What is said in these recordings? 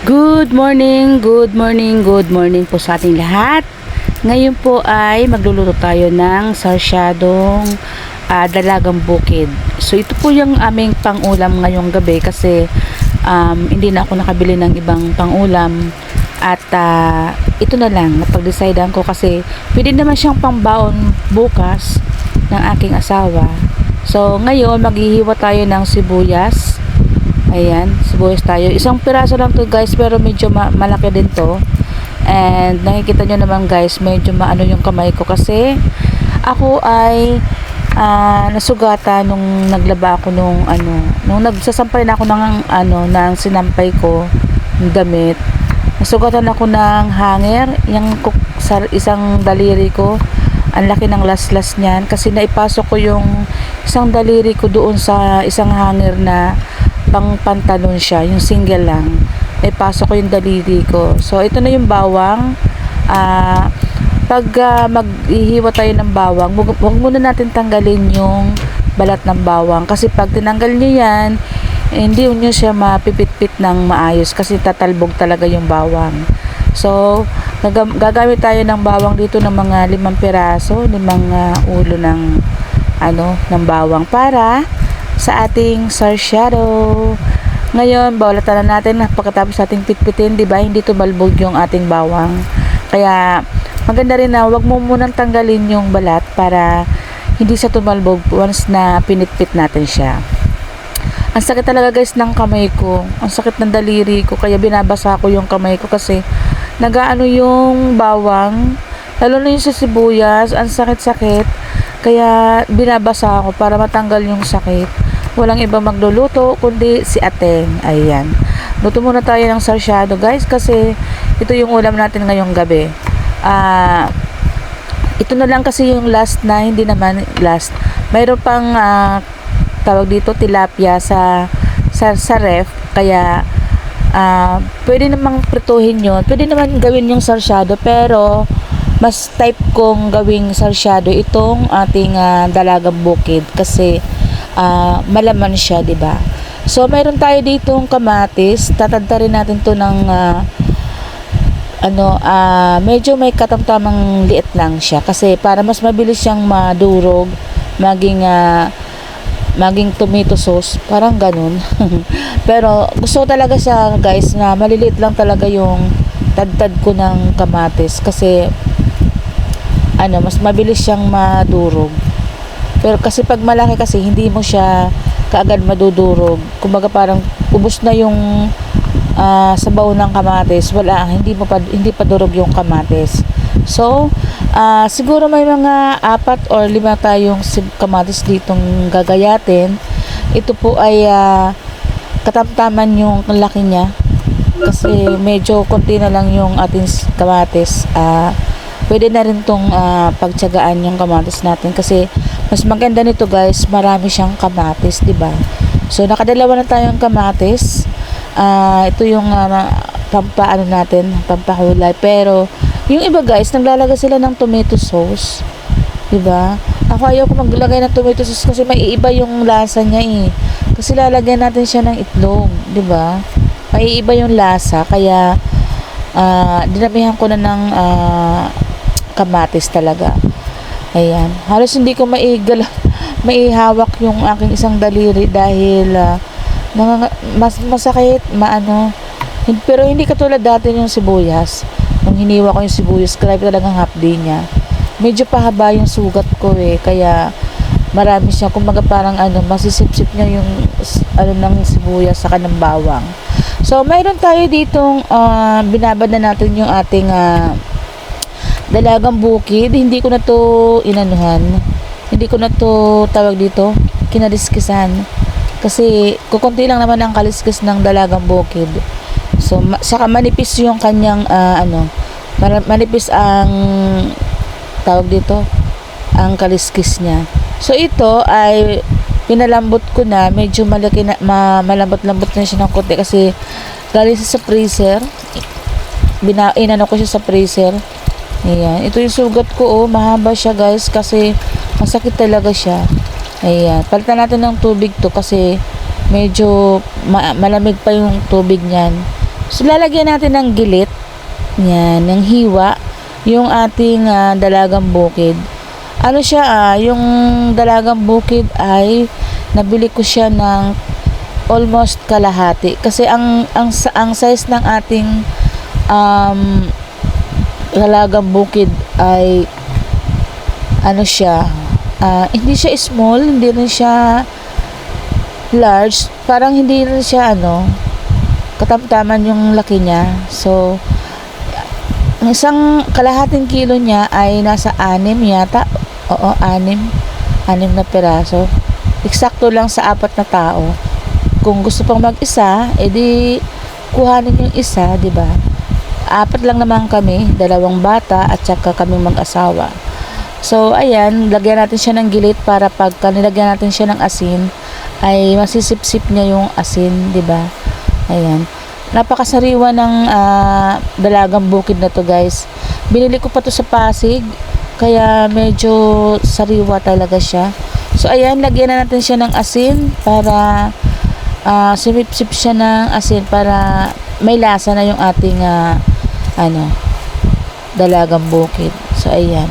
Good morning, good morning, good morning po sa ating lahat. Ngayon po ay magluluto tayo ng sarsyadong dalagang bukid. So ito po yung aming pangulam ngayong gabi kasi hindi na ako nakabili ng ibang pangulam. At ito na lang, napag-decidean ko kasi pwede naman siyang pangbaon bukas ng aking asawa. So ngayon maghihiwa tayo ng sibuyas. Ayan, sibuyas tayo. Isang piraso lang to guys, pero medyo malaki din to. And nakikita nyo naman guys, medyo maano yung kamay ko kasi ako ay nasugatan nung naglaba ako nung nagsasampay na ako ng sinampay ko ng damit. Nasugatan ako ng hanger, yung sa isang daliri ko. Ang laki ng laslas niyan kasi naipasok ko yung isang daliri ko doon sa isang hanger na pang pantalon siya, yung single lang. Naipasok ko yung daliri ko. So ito na yung bawang. Pag maghihiwa tayo ng bawang, huwag muna natin tanggalin yung balat ng bawang kasi pag tinanggal nyo yan, hindi nyo siya mapipit-pit ng maayos kasi tatalbog talaga yung bawang. So gagamit tayo ng bawang dito ng mga 5 piraso, 5 ulo ng bawang para sa ating sarsyado. Ngayon, bawlatan na natin pagkatapos ating pitpitin, 'di ba? Hindi tumalbog yung ating bawang. Kaya maganda rin na wag mo munang tanggalin yung balat para hindi siya tumalbog once na pinitpit natin siya. Ang sakit talaga guys ng kamay ko. Ang sakit ng daliri ko kaya binabasa ko yung kamay ko kasi nagaano yung bawang, lalo na yung sa sibuyas, ang sakit-sakit. Kaya binabasa ako para matanggal yung sakit. Walang iba magluluto kundi si Ateng. Ayan. Luto muna tayo ng sarsyado guys kasi ito yung ulam natin ngayong gabi. Ito na lang kasi yung last na, hindi naman last. Mayroon pang tawag dito tilapia sa ref. Kaya pwede namang prituhin yun. Pwede naman gawin yung sarsyado pero mas type kong gawing sarsyado itong ating dalagang bukid kasi malaman siya, 'di ba? So mayroon tayo ditong kamatis, tatadta rin natin 'to ng medyo may katamtamang liit lang siya kasi para mas mabilis siyang madurog, maging tomato sauce, parang ganun. Pero gusto ko talaga siya guys na maliliit lang talaga yung tadtad ko ng kamatis kasi mas mabilis siyang madurog. Pero kasi pag malaki kasi hindi mo siya kaagad madudurog. Kumbaga parang ubos na yung sabaw ng kamatis. Hindi pa durog yung kamatis. So, siguro may mga 4 or 5 tayong kamatis ditong gagayatin. Ito po ay katamtaman yung laki niya. Kasi medyo konti na lang yung ating kamatis. Pwede na rin tong pagtiyagaan yung kamatis natin kasi mas maganda nito guys, marami siyang kamatis, 'di ba? So nakadalawa na tayong kamatis. Ito yung pampahulay. Pero yung iba guys, naglalagay sila ng tomato sauce, 'di ba? Ako ayaw ko maglagay ng tomato sauce kasi maiiba yung lasa niya eh. Kasi lalagyan natin siya ng itlog, 'di ba? Maiiba yung lasa kaya dinamihan ko na ng kamatis talaga. Ayan. Halos hindi ko maihawak yung aking isang daliri dahil masakit, Pero hindi katulad dati yung sibuyas. Nung hiniwa ko yung sibuyas, grabe talagang hapdi niya. Medyo pahaba yung sugat ko eh. Kaya marami siya. Kumbaga parang masisipsip niya yung ng sibuyas saka ng bawang. So, mayroon tayo ditong binabad na natin yung ating dalagang bukid. Hindi ko na to inanuhan. Hindi ko na to tawag dito kinaliskisan. Kasi kukunti lang naman ang kaliskis ng dalagang bukid. So saka manipis yung kanyang manipis ang tawag dito ang kaliskis niya. So ito ay pinalambot ko na, medyo malaki na, malambot-lambot na siya ng konti kasi galing sa freezer. Inano ko siya sa freezer. Ayan. Ito yung sugat ko, mahaba siya guys kasi masakit talaga siya. Ayan. Palitan natin ng tubig to kasi medyo malamig pa yung tubig niyan. So, lalagyan natin ng gilit. Yan, ng hiwa. Yung ating dalagang bukid. Ano siya, yung dalagang bukid ay nabili ko siya ng almost kalahati. Kasi ang size ng ating dalagang bukid ay ano siya, hindi siya small, hindi rin siya large, parang hindi rin siya katamtaman yung laki niya. So ang isang kalahating kilo niya ay nasa 6 yata. Oo, 6 na piraso. Eksakto lang sa 4 na tao. Kung gusto pang mag-isa, edi kuhanin yung isa, di ba? 4 lang naman kami, 2 bata at saka kaming mag-asawa. So, ayan, lagyan natin siya ng gilit para pagka nilagyan natin siya ng asin, ay masisip-sip niya yung asin, di ba? Ayan. Napakasariwa ng dalagang bukid na to, guys. Binili ko pa to sa Pasig, kaya medyo sariwa talaga siya. So, ayan, lagyan na natin siya ng asin para sumipsip siya ng asin para may lasa na yung ating dalagang bukid. So, ayan.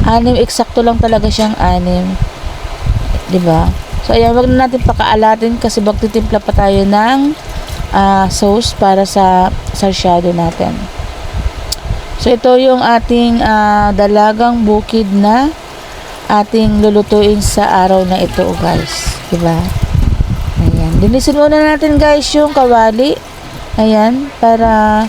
6, eksakto lang talaga siyang 6. Diba? So, ayan, wag na natin pakaalatin kasi magtitimpla pa tayo ng sauce para sa sarsyado natin. So, ito yung ating dalagang bukid na ating lulutuin sa araw na ito, guys. Diba? Ayan. Linisin muna natin, guys, yung kawali. Ayan. Para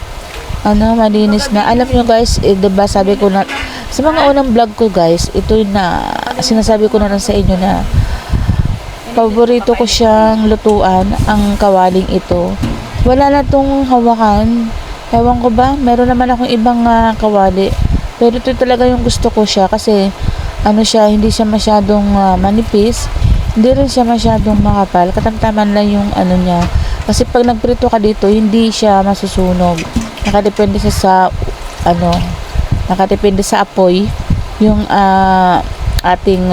malinis na. Alam nyo, guys, diba, sabi ko na sa mga unang vlog ko, guys, ito na sinasabi ko na rin sa inyo na paborito ko siyang lutuan, ang kawaling ito. Wala na tong hawakan. Ewan ko ba, meron naman akong ibang kawali. Pero ito talaga yung gusto ko siya kasi hindi siya masyadong manipis. Hindi rin siya masyadong makapal. Katamtaman lang yung niya. Kasi pag nagprito ka dito, hindi siya masusunog. Nakadepende sa nakadepende sa apoy yung ating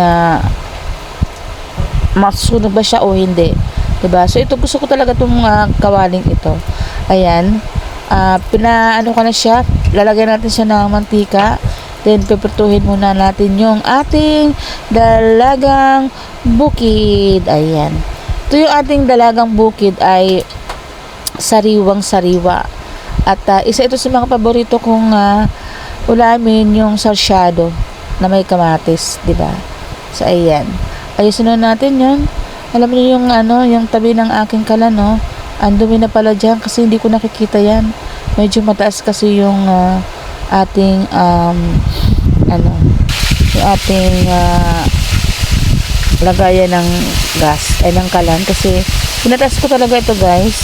masusunog ba siya o hindi, diba? So ito, gusto ko talaga itong kawaling ito. Ayan, ko na siya, lalagyan natin siya ng mantika, then piprituhin muna natin yung ating dalagang bukid. Ayan, ito yung ating dalagang bukid ay sariwang sariwa at isa ito sa mga paborito kong ulamin, yung sarsyado na may kamatis, di ba? So, ayan. Ayusin na natin yun. Alam niyo yung yung tabi ng aking kalan, ang dumi na pala dyan kasi hindi ko nakikita yan. Medyo mataas kasi yung ating yung ating lagayan ng gas ay ng kalan kasi pinataas ko talaga ito, guys.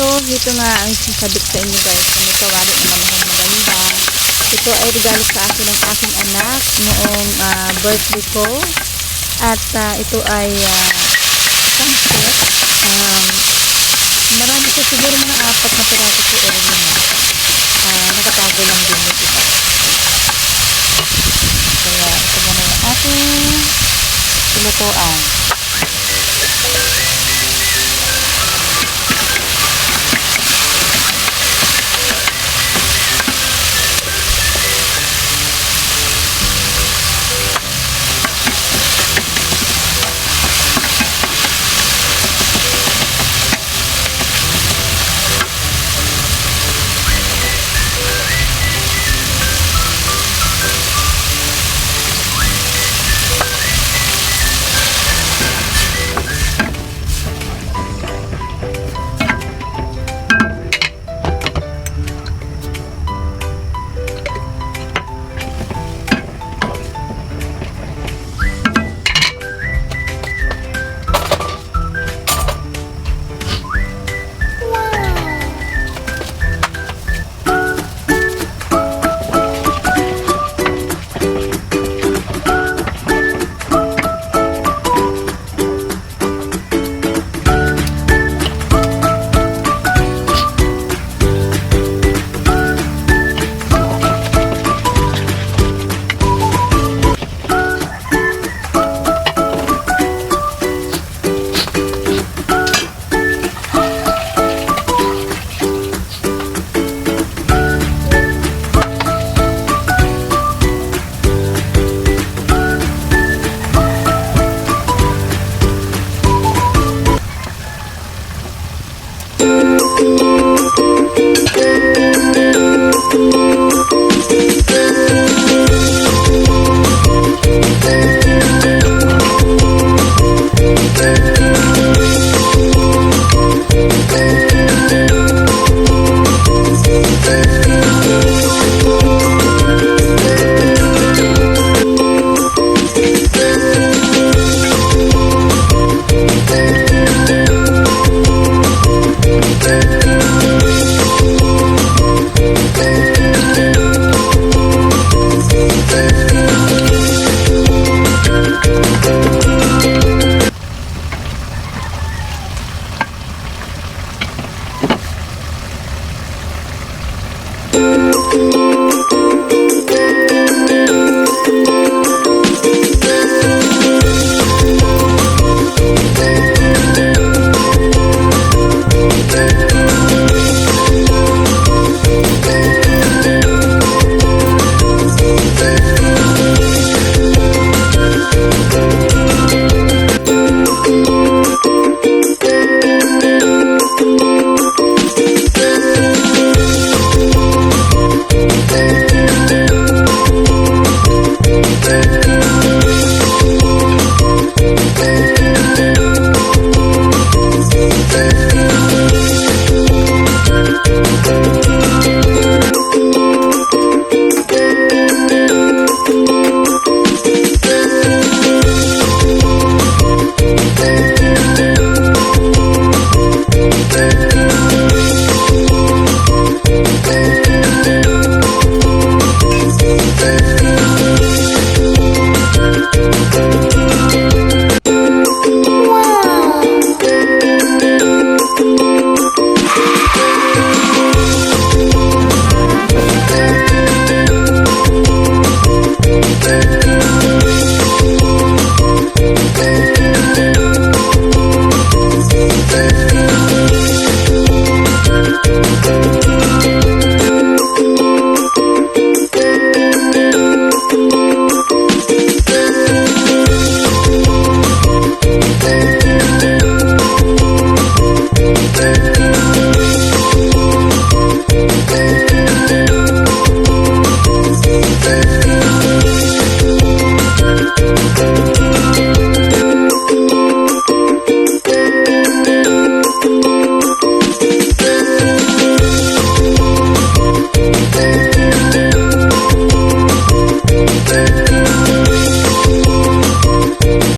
ito nga ang sinasabi ko sa inyo guys. Ito, wali naman ako maganda. Ito ay regalo sa akin ng aking anak noong birthday ko. At ito ay marami ko siguro mga 4 na piraso ko or nakatago lang din yung iba. Kaya ito muna yung ating pilutuan.